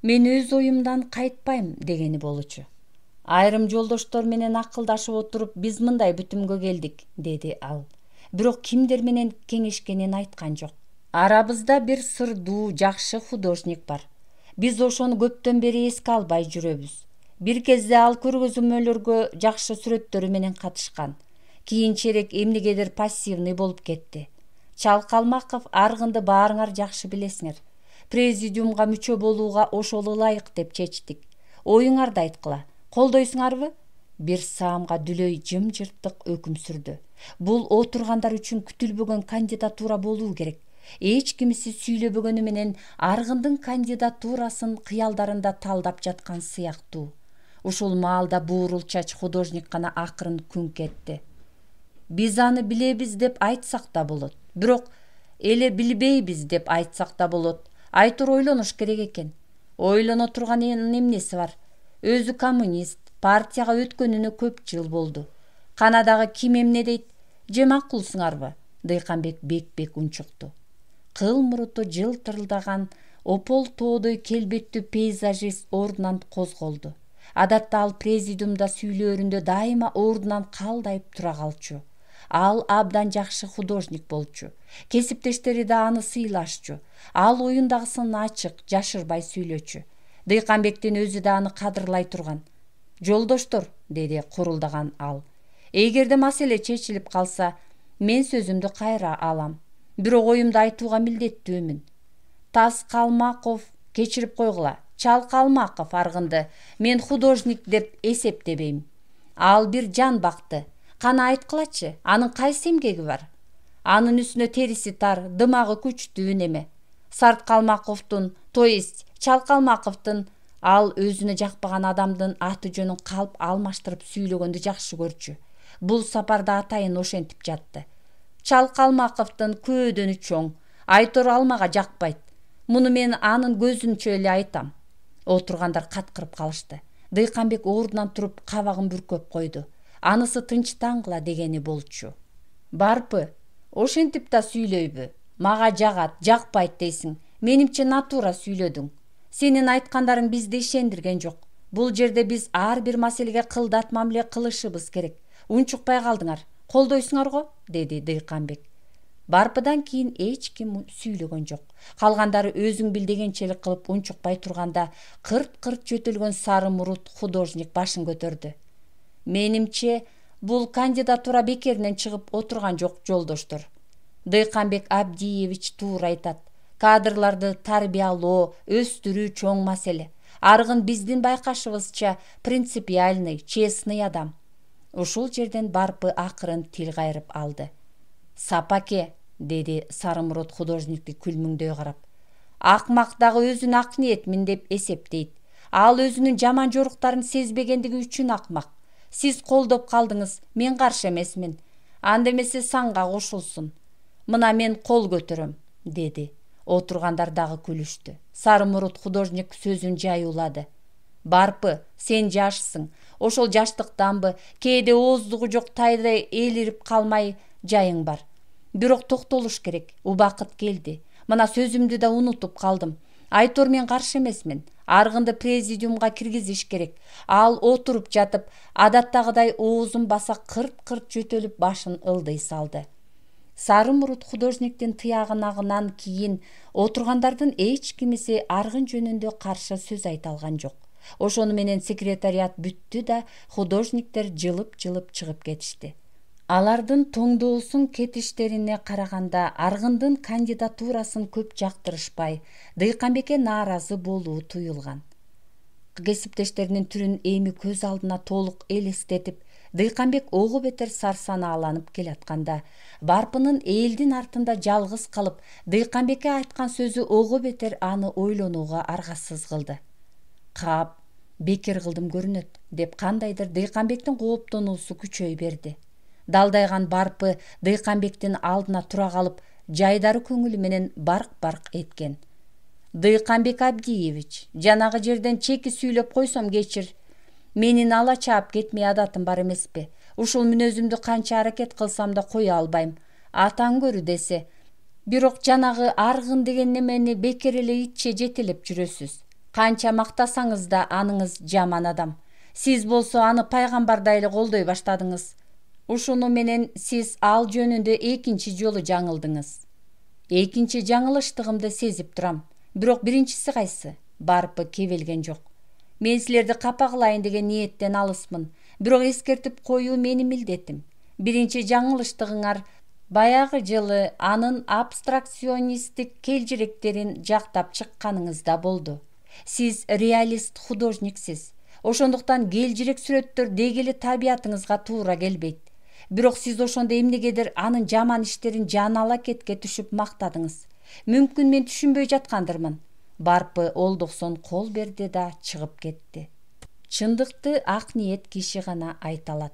Мен өз оюмдан кайтпайм дегени болчу. Айрым жолдоштор менен акылдашып отуруп биз мындай бүтүмгө келдик, деди ал. бирок кимдер менен кеңешкенин айткан жок. Арабызда бир сырдуу жакшы художник бар. Биз ошону көптөн бери эске албай жүрөбүз. Бир кезде ал көргөзмөлөргө жакшы сүрөттөрү менен катышкан. Кийинчерээк эмнегедир пассивный болуп кетти. Чалкалмаков аргынды баарыңар жакшы билесиңер. Президиумга мүчө болууга ошол ылайык деп чечтик. Оюңарды айткыла. Колдойсуңарбы? Бир саамга Дүлөй жымжырттык өкүм сүрдү. Бул отургандар үчүн күтүлбөгөн кандидатура болуу керек. Эч кимиси сүйлөбөгөнү менен аргындын кандидатурасын кыялдарында талдап жаткан сыяктуу. Ушул маалда буурул чач художник гана акырын күңк этти. Биз аны билебиз деп айтсак да болот. Бирок эле билбейбиз деп айтсак да болот. Айтор ойлонуш керек экен. Ойлоно турган эмнеси бар? Өзү коммунист, партияга өткөнүнө көп жыл болду. Канадагы ким эмне дейт? Же макулсуңарбы? Дыйканбек бек-бек унчукту. Кыл муруту жылтырылдаган опол тоодой келбеттүү пейзажист ордунан козголду. Адатта ал президиумда сүйлөөрүндө дайыма ордунан калдайып тура калчу. Ал абдан жакшы художник болчу. Кесиптештери да аны сыйлашчу. Ал оюндагысын ачык, жашырбай сүйлөчү. Дыйканбектин өзү да аны кадырлай турган. Жолдоштор, деди курулдаган ал. Эгерде маселе чечилип калса, мен сөзүмдү кайра алам. Бирок оюмду айтууга милдеттүүмүн. Тас Калмаков, кечирип койгула. Чалкалмаков аргынды мен художник деп эсептебейм. Ал бир жан бакты. Кана айткылачы, анын кайсы эмгеги бар? Анын үстүнө териси тар, дымагы күчтүү неме. Сарт Калмаковдун, то есть Чалкалмаковдун, ал өзүнө жакпаган адамдын аты жөнүн калп алмаштырып сүйлөгөндү жакшы көрчү. Бул сапарда атайын ошентип жатты. Чалкалмаковдун көөдөнү чоң, Айтор алмага жакпайт. Муну мен анын көзүнчө эле айтам. Отургандар каткырып калышты. Дыйканбек ордунан туруп кабагын бүркөп койду. Анысы тынчтангыла дегени болчу. Барпы, ошентип да сүйлөйбү? Мага жагат, жакпайт дейсиң. Менимче натура сүйлөдүң. Сенин айткандарың бизди ишендирген жок. Бул жерде биз ар бир маселеге кылдат мамиле кылышыбыз керек. Унчукпай калдыңар. Колдойсуңарго? Деди Дыйканбек. Барпыдан кийин эч ким сүйлөгөн жок. Калгандары өзүң бил дегенчелик кылып унчукпай турганда, кырт-кырт жөтөлгөн сары мурут художник башын көтөрдү. Менимче, бул кандидатура бекеринен чыгып отурган жок, жолдоштор. Дыйканбек Абдиевич туура айтат. Кадрларды тарбиялоо, өстүрүү чоң маселе. Аргын биздин байкашыбызча принципиальный, честный адам. Ушул жерден Барпы акырын тил кайрып алды. Сапаке, деди сары мурут художникти күлмүңдөй карап. Акмак дагы өзүн ак ниетмин деп эсептейт. Ал өзүнүн жаман жоруктарын сезбегендиги үчүн акмак. Сиз колдоп калдыңыз, мен каршы эмесмин. Анда эмесе санга кошулсун. Мына мен кол көтөрөм, деди. Отургандар дагы күлүштү. Сары мурут художник сөзүн жаюулады. Барпы, сен жашсың. Ошол жаштыктанбы, кээде ооздугу жок тайдай элирип калмай жайың бар. Бирок токтолуш керек. Убакыт келди. Мына сөзүмдү да унутуп калдым. Айтор мен каршы эмесмин. Аргынды президиумга киргизиш керек. Ал отуруп жатып, адаттагыдай оозун баса кырт-кырт жөтөлүп башын ылдый салды. Сары мурут художниктин тыягынагынан кийин отургандардын эч кимиси аргын жөнүндө каршы сөз айта алган жок. Ошону менен секретариат бүттү да художниктер жылып-жылып чыгып кетишти. Алардын тоңдоосун кетиштерине караганда аргындын кандидатурасын көп жактырышпай, Дыйканбекке нааразы болуу туюлган. Кесиптештеринин түрүн эми көз алдына толук элестетип, Дыйканбек ого бетер сарсанааланып келатканда, Барпынын элдин артында жалгыз калып, Дыйканбекке айткан сөзү ого бетер аны ойлонууга аргасыз кылды. Кап, бекер кылдым көрүнөт, деп кандайдыр Дыйканбектин кооптонуусу күчөй берди. Далдайган Барпы Дыйканбектин алдына тура калып, жайдары көңүлү менен барк-барк эткен. Дыйканбек Абдиевич, жанагы жерден чеки сүйлөп койсом кечир. Менин ала чаап кетмей адатым бар эмеспи. Ушул мүнөзүмдү канча аракет кылсам да кое албайм. Атаң көрү десе. Бирок жанагы аргын деген немени бекер эле итче жетелеп жүрөсүз. Канча мактасаңыз да аныңыз жаман адам. Сиз болсо аны пайгамбардай эле колдой баштадыңыз. Ушуну менен сиз ал жөнүндө экинчи жолу жаңылдыңыз. Экинчи жаңылыштыгымды сезип турам. Бирок биринчиси кайсы? Барпы кебелген жок. Мен силерди капа кылайын деген ниеттен алысмын. Бирок эскертип коюу менин милдетим. Биринчи жаңылыштыгыңар баягы жылы анын абстракционисттик келжиректерин жактап чыкканыңызда болду. Сиз реалист художниксиз. Ошондуктан келжирек сүрөттөр дегеле табиятыңызга туура келбейт. Бирок сиз ошондо эмнегедир анын жаман иштерин жана алакетке түшүп мактадыңыз. Мүмкүн мен түшүнбөй жаткандырмын. Барпы олдуксон кол берди да чыгып кетти. Чындыкты ак ниет киши гана айта алат.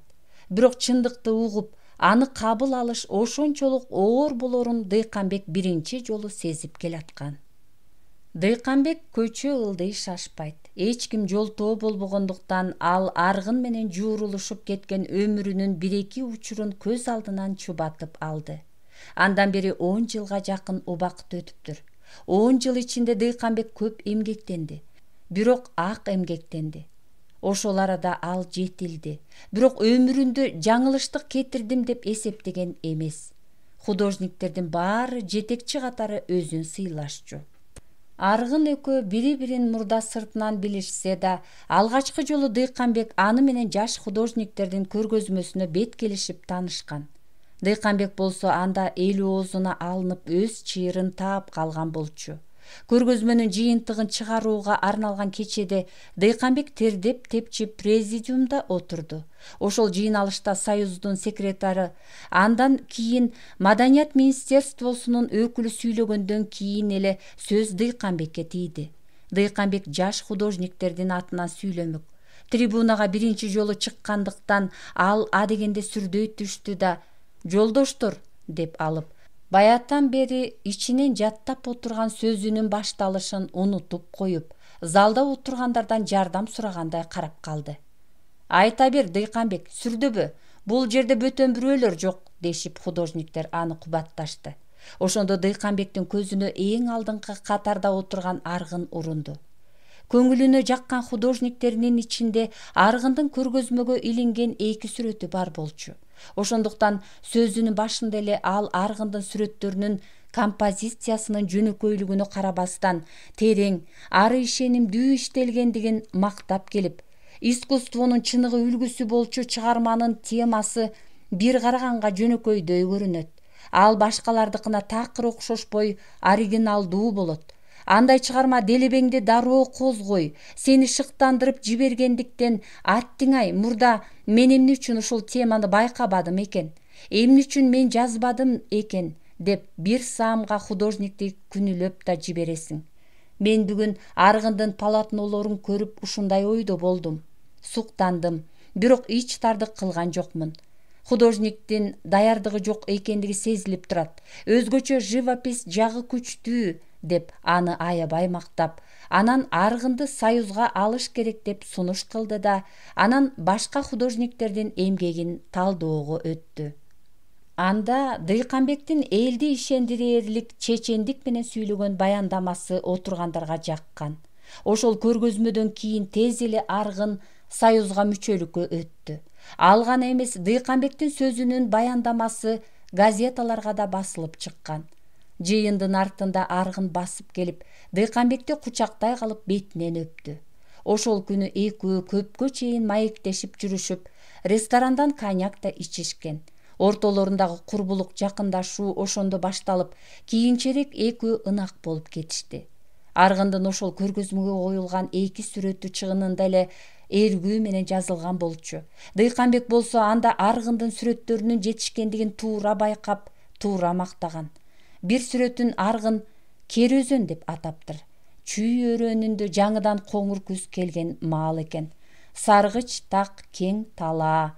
Бирок чындыкты угуп, аны кабыл алыш ошончолук оор болорун Дыйканбек биринчи жолу сезип келаткан. Дыйканбек көчө ылдый шашпайт. Эч ким жолтоо болбогондуктан ал аргын менен жуурулушуп кеткен өмүрүнүн бир-эки учурун көз алдынан чубатып алды. Андан бери 10 жылга жакын убакыт өтүптүр. 10 жыл ичинде Дыйканбек көп эмгектенди. Бирок ак эмгектенди. Ошол арада ал жетилди. Бирок өмүрүндө жаңылыштык кетирдим деп эсептеген эмес. Художниктердин баары жетекчи катары өзүн сыйлашчу. Аргын экөө бири-бирин мурда сыртынан билишсе да, алгачкы жолу Дыйканбек аны менен жаш художниктердин көргөзмөсүнө бет келишип таанышкан. Дыйканбек болсо анда эл оозуна алынып өз чыйырын таап калган болчу. Көргөзмөнүн жыйынтыгын чыгарууга арналган кечеде Дыйканбек тердеп тепчип президиумда отурду. Ошол жыйналышта Союздун секретары, андан кийин Маданият министерствосунун өкүлү сүйлөгөндөн кийин эле сөз Дыйканбекке тийди. Дыйканбек жаш художниктердин атынан сүйлөмөк. Трибунага биринчи жолу чыккандыктан ал адегенде сүрдөй түштү да «Жолдоштор» деп алып, баятан бери ичинен жаттап отурган сөзүнүн башталышын унутуп коюп, залда отургандардан жардам сурагандай карап калды. «Айта бер, Дыйканбек, сүрдөбү? Бул жерде бөтөн бирөөлөр жок», дешип художниктер аны кубатташты. Ошондо Дыйканбектин көзүнө эң алдыңкы катарда отурган Аргын урунду. Көңүлүнө жаккан художниктеринин ичинде Аргындын көргөзмөгө илинген 2 сүрөтү бар болчу. Ошондуктан сөзүнүн башында эле ал Аргындын сүрөттөрүнүн композициясынын жөнөкөйлүгүнө карабастан терең, ары ишенимдүү иштелгендигин мактап келип, искусствонун чыныгы үлгүсү болчу чыгарманын темасы бир караганга жөнөкөйдөй көрүнөт. Ал башкалардыкына такыр окшошпой оригиналдуу болот. Андай чыгарма делебеңди дароо козгой, сени шыктандырып жибергендиктен аттиң-ай, мурда мен эмне үчүн ушул теманы байкабадым экен, эмне үчүн мен жазбадым экен деп бир саамга художникти күнүлөп да жибересиң. Мен бүгүн Аргындын полотнолорун көрүп ушундай ойдо болдум. Суктандым, бирок ич тардык кылган жокмун. Художниктин даярдыгы жок экендиги сезилип турат. Өзгөчө живопись жагы күчтүү деп аны аябай мактап, анан Аргынды Союзга алыш керек деп сунуш кылды да, анан башка художниктердин эмгегин талдоого өттү. Анда Дыйканбектин элди ишендирээрлик чечендик менен сүйлөгөн баяндамасы отургандарга жаккан. Ошол көргөзмөдөн кийин тез эле Аргын Союзга мүчөлүккө өттү. Ал гана эмес, Дыйканбектин сөзүнүн баяндамасы газеталарга да басылып чыккан. Жыйындын артында Аргын басып келип, Дыйканбекти кучактай калып бетинен өптү. Ошол күнү экөө көпкө чейин маектешип жүрүшүп, ресторандан коньяк да ичишкен. Ортолорундагы курбулук, жакындашуу ошондо башталып, кийинчерээк экөө ынак болуп кетишти. Аргындын ошол көргөзмөгө коюлган 2 сүрөтү чыгынында эле эргүү менен жазылган болчу. Дыйканбек болсо анда Аргындын сүрөттөрүнүн жетишкендигин туура байкап, туура мактаган. Бир сүрөтүн Аргын Кер өзөн деп атаптыр. Чүй өрөөнүндө жаңыдан коңур күз келген маал экен. Саргыч так кең талаа.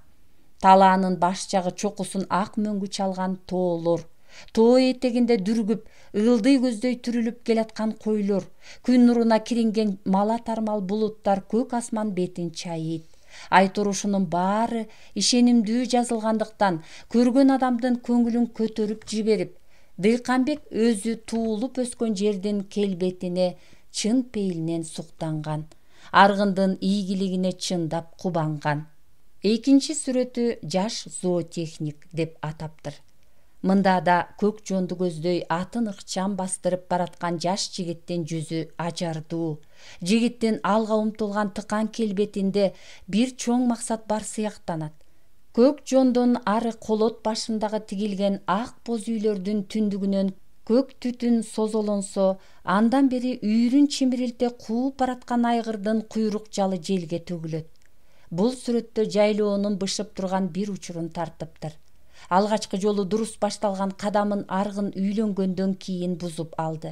Талаанын баш жагы чокусун ак мөңгү чалган тоолор. Тоо этегинде дүргүп, ылдый көздөй түрүлүп келаткан койлор. Күн нуруна киринген мала тармал булуттар көк асман бетин чайыйт. Айтор ушунун баары ишенимдүү жазылгандыктан көргөн адамдын көңүлүн көтөрүп жиберип, Дыйканбек өзү туулуп өскөн жердин келбетине чын пейилинен суктанган, Аргындын ийгилигине чындап кубанган. Экинчи сүрөтү жаш зоотехник деп атаптыр. Мында да көк жонду көздөй атын ыкчам бастырып бараткан жаш жигиттин жүзү ажардуу, жигиттин алга умтулган тыкан келбетинде бир чоң максат бар сыяктанат. Көк жондон ары колот башындагы тигилген ак боз үйлөрдүн түндүгүнөн көк түтүн созолонсо, андан бери үйрүн чимирилте кууп бараткан айгырдын куйрук жалы желге төгүлөт. Бул сүрөттө жайлоонун бышып турган бир учурун тартыптыр. Алгачкы жолу дурус башталган кадамын аргын үйлөнгөндөн кийин бузуп алды.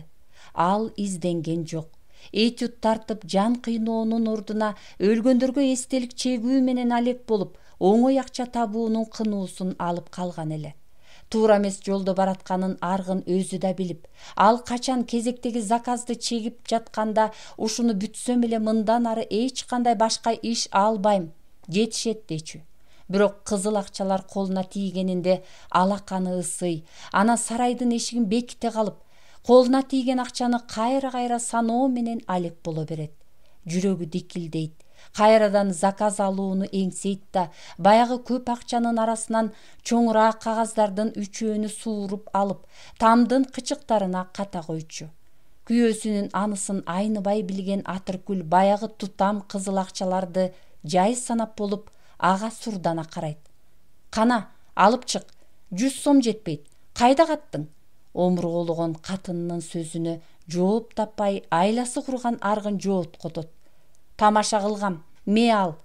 Ал изденген жок. Этюд тартып жан кыйноонун ордуна өлгөндөргө эстелик чегүү менен алек болуп, оңой акча табуунун кынуусун алып калган эле. Туура эмес жолдо баратканын аргын өзү да билип, ал качан кезектеги заказды чегип жатканда ушуну бүтсөм эле мындан ары эч кандай башка иш албайм, жетишет дечү. Бирок кызыл акчалар колуна тийгенинде алаканы ысый, ана сарайдын эшигин беките калып, колуна тийген акчаны кайра саноо менен алек боло берет. Жүрөгү дикилдейт. Кайрадан заказ алууну эңсейт да, баягы көп акчанын арасынан чоңураак кагаздардын үчөөнү сууруп алып, тамдын кычыктарына ката койчу. Күйөөсүнүн анысын айныбай билген Атыркүл баягы тутам кызыл акчаларды жай санап болуп, ага сурдана карайт. Кана, алып чык, 100 сом жетпейт. Кайда каттың? Омургологон катынынын сөзүнө жооп таппай айласы курган аргын жооткотот. Тамаша кылгам, ме ал.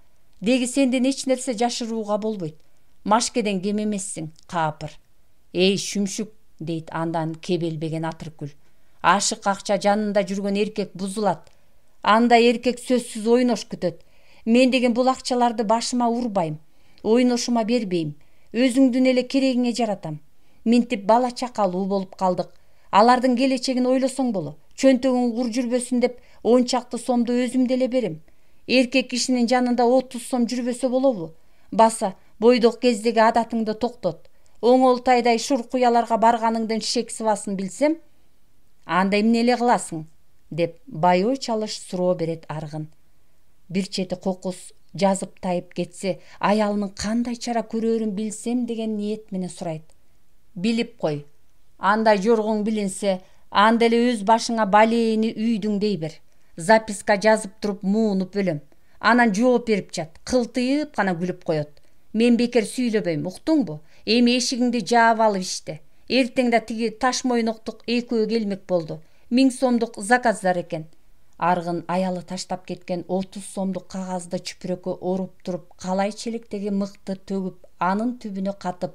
Деги сенден эч нерсе жашырууга болбойт. Машкеден кем эмессиң, каапыр. Эй, шүмшүк, дейт андан кебелбеген Атыркүл. Ашык акча жанында жүргөн эркек бузулат. Анда эркек сөзсүз ойнош күтөт. Мен деген бул акчаларды башыма урбайм, ойношума бербейм. Өзүңдүн эле керегиңе жаратам. Минтип бала чакалуу болуп калдык. Алардын келечегин ойлосоң боло. Чөнтөгүң кур жүрбөсүн деп 10 чакты сомду өзүм деле берем. Эркек кишинин жанында 30 сом жүрбөсө болобу? Баса, бойдок кездеги адатыңды токтот. Оңолтайдай шуркуяларга барганыңдын шек сыбасын билсем, анда эмне эле кыласың? Деп байоо чалыш суроо берет аргын. Бир чети кокус жазып тайып кетсе, аялынын кандай чара көрөрүн билсем деген ниет менен сурайт. Билип кой. Андай жоргоң билинсе, анда эле өз башыңа балейни үйдүң дей бер. Записка жазып туруп муунуп өлөм. Анан жооп берип жат, кылтыйып гана күлүп коет. Мен бекер сүйлөбөйм, уктуңбу? Эми эшигиңди жаап алып иште. Эртең да тиги таш мойноктук экөө келмек болду. 1000 сомдук заказдар экен. Аргын аялы таштап кеткен 30 сомдук кагазды чүпүрөккө оруп туруп, калай челектеги мыкты төгүп, анын түбүнө катып,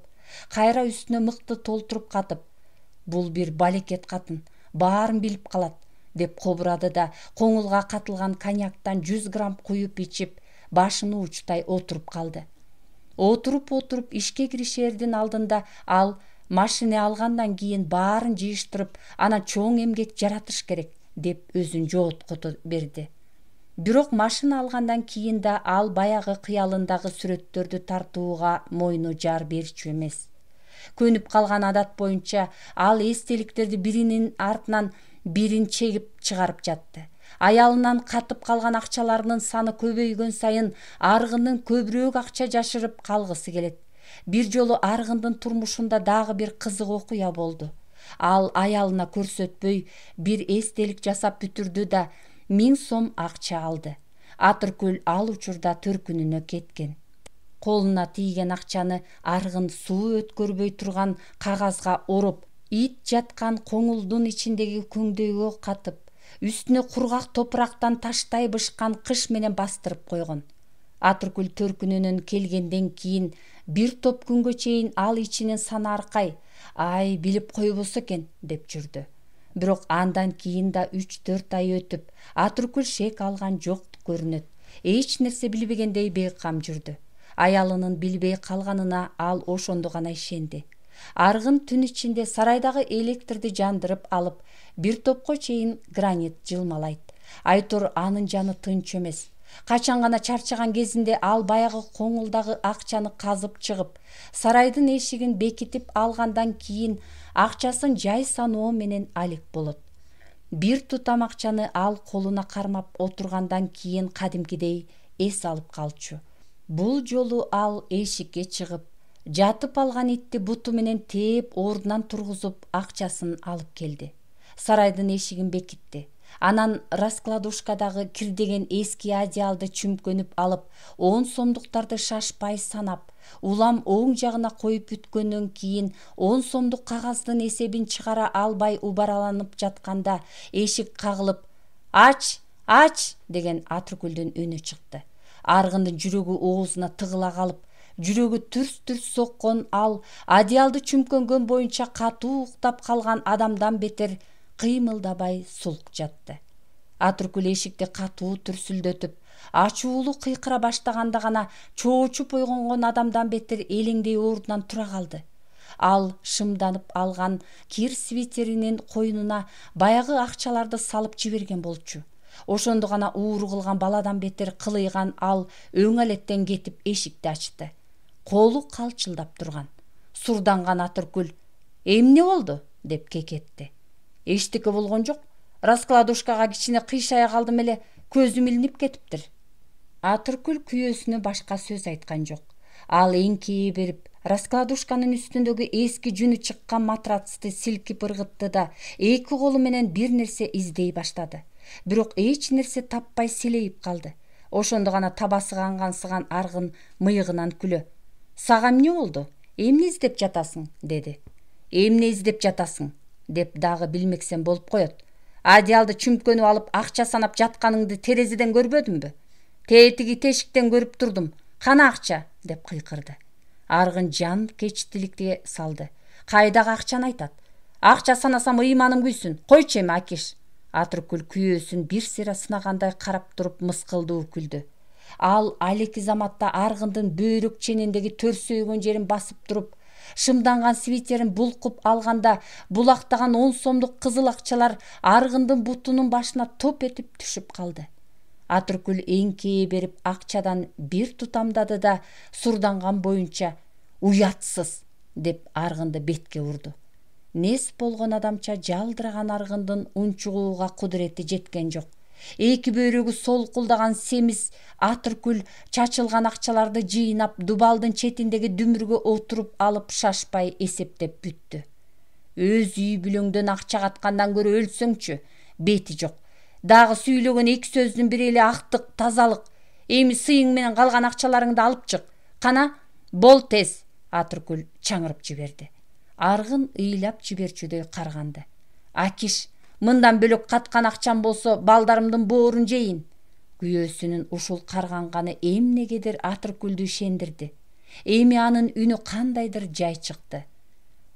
кайра үстүнө мыкты толтуруп катып, бул бир балекет катын, баарын билип калат, деп кобурады да коңулга катылган коньяктан 100 грамм куюп ичип, башын уучтай отуруп калды. Отуруп ишке киришердин алдында ал машина алгандан кийин баарын жыйыштырып, анан чоң эмгек жаратыш керек, деп өзүн жооткото берди. Бирок машина алгандан кийин да ал баягы кыялындагы сүрөттөрдү тартууга мойну жар берчү эмес. Көнүп калган адат боюнча ал эстеликтерди биринин артынан бирин чегип чыгарып жатты. Аялынан катып калган акчаларынын саны көбөйгөн сайын аргынын көбүрөөк акча жашырып калгысы келет. Бир жолу аргындын турмушунда дагы бир кызык окуя болду. Ал аялына көрсөтпөй бир эстелик жасап бүтүрдү да 1000 сом акча алды. Атыркүл ал учурда төркүнүнө кеткен. Колуна тийген акчаны аргын суу өткөрбөй турган кагазга ороп, ит жаткан коңулдун ичиндеги көңдөйгө катып, үстүнө кургак топурактан таштай бышкан кыш менен бастырып койгон. Атыркүл төркүнүнөн келгенден кийин бир топ күнгө чейин ал ичинен санааркай, ай билип койбосо экен деп жүрдү. Бирок андан кийин да 3-4 ай өтүп, Атыркүл шек алган жок көрүнөт. Эч нерсе билбегендей бейкам жүрдү. Аялынын билбей калганына ал ошондо гана ишенди. Аргын түн ичинде сарайдагы электрди жандырып алып, бир топко чейин гранит жылмалайт. Айтор анын жаны тынч эмес. Качан гана чарчаган кезинде ал баягы коңулдагы акчаны казып чыгып, сарайдын эшигин бекитип алгандан кийин акчасын жай саноо менен алек болот. Бир тутам акчаны ал колуна кармап отургандан кийин кадимкидей эс алып калчу. Бул жолу ал эшикке чыгып, жатып алган итти буту менен тээп ордунан тургузуп акчасын алып келди. Сарайдын эшигин бекитти. Анан раскладушкадагы кирдеген эски одеялды чүмкөнүп алып, 10 сомдуктарды шашпай санап, улам оң жагына коюп бүткөндөн кийин 10 сомдук кагаздын эсебин чыгара албай убараланып жатканда эшик кагылып, "Ач, ач!" деген Атыркүлдүн үнү чыкты. Аргындын жүрөгү оозуна тыгыла калып, жүрөгү түрс-түрс соккон ал одеялды чүмкөнгөн боюнча катуу уктап калган адамдан бетер кыймылдабай сулк жатты. Атыркүл эшикти катуу түрсүлдөтүп, ачуулуу кыйкыра баштаганда гана чоочуп ойгонгон адамдан бетер элеңдей ордунан тура калды. Ал шымданып алган кир свитеринин койнуна баягы акчаларды салып жиберген болчу. Ошондо гана ууру кылган баладан бетер кылыйган ал өң алеттен кетип эшикти ачты. Колу калчылдап турган. Сурданган Атыркүл "Эмне болду?" деп кекетти. "Эчтеке болгон жок. Раскладушкага кичине кыйшая калдым эле, көзүм илинип кетиптир." Атыркүл күйөөсүнө башка сөз айткан жок. Ал эңкейе берип, раскладушканын үстүндөгү эски жүнү чыккан матрацты силкип ыргытты да эки колу менен бир нерсе издей баштады. Бирок эч нерсе таппай селейип калды. Ошондо гана табасы кангансыган Аргын мыйыгынан күлө: "Сага эмне болду? Эмне издеп жатасың?" деди. "Эмне издеп жатасың?" деп дагы билмексен болуп коет. "Одеялды чүмкөнүп алып акча санап жатканыңды терезеден көрбөдүмбү? Тетиги тешиктен көрүп турдум. Кана акча?" деп кыйкырды. Аргын жан кечтиликке салды. "Кайдагы акчаны айтат? Акча санасам ыйманым күйсүн. Койчу эми Акиш." Атыркүл күйөөсүн бир сыйра сынагандай карап туруп мыскылдуу күлдү. Ал алеки заматта Аргындын бөйрөк чениндеги төрсөйгөн жерин басып туруп, шымданган свитерин булкуп алганда булактаган 10 сомдук кызыл акчалар Аргындын бутунун башына топ этип түшүп калды. Атыркүл эңкейе берип акчадан бир тутамдады да сурданган боюнча "Уятсыз!" деп Аргынды бетке урду. Нес болгон адамча жалдыраган Аргындын унчугууга кудурети жеткен жок. Эки бөйрөгү солкулдаган семиз Атыркүл чачылган акчаларды жыйнап, дубалдын четиндеги дүмүргө отуруп алып шашпай эсептеп бүттү. "Өз үй бүлөңдөн акча каткандан көрө өлсөңчү, бети жок. Дагы сүйлөгөн эки сөздүн бири эле актык, тазалык. Эми сыйың менен калган акчаларыңды алып чык. Кана, бол тез!" Атыркүл чаңырып жиберди. Аргын ыйлап жиберчүдөй карганды. "Акиш, мындан бөлөк каткан акчам болсо, балдарымдын боорун жейин." Күйөөсүнүн ушул карганганы эмнегедир Атыркүлдү ишендирди. Эми анын үнү кандайдыр жай чыкты.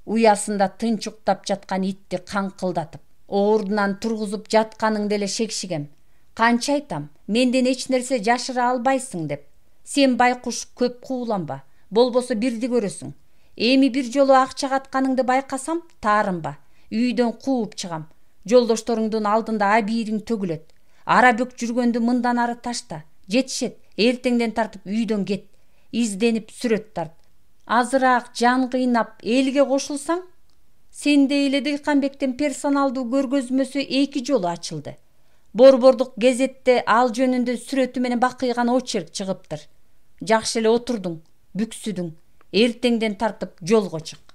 Уясында тынч уктап жаткан итти каңкылдатып, ордунан тургузуп жатканыңды эле шекшигем. "Канча айтам, менден эч нерсе жашыра албайсың" деп. "Сен байкуш көп кууланба, болбосо бирди көрөсүң. Эми бир жолу акча катканыңды байкасам, таарынба. Үйдөн кууп чыгам. Жолдошторуңдун алдында абийириң төгүлөт. Ара бөк жүргөндү мындан ары ташта. Жетишет, эртеңден тартып үйдөн кет. Изденип сүрөт тарт. Азыраак жан кыйнап элге кошулсаң, сендей эле Дыйканбектин персоналдуу көргөзмөсү 2 жолу ачылды. Борбордук гезетте ал жөнүндө сүрөтү менен бакыйган очерк чыгыптыр. Жакшы эле отурдуң, бүксүдүң. Эртеңден тартып жолго чык."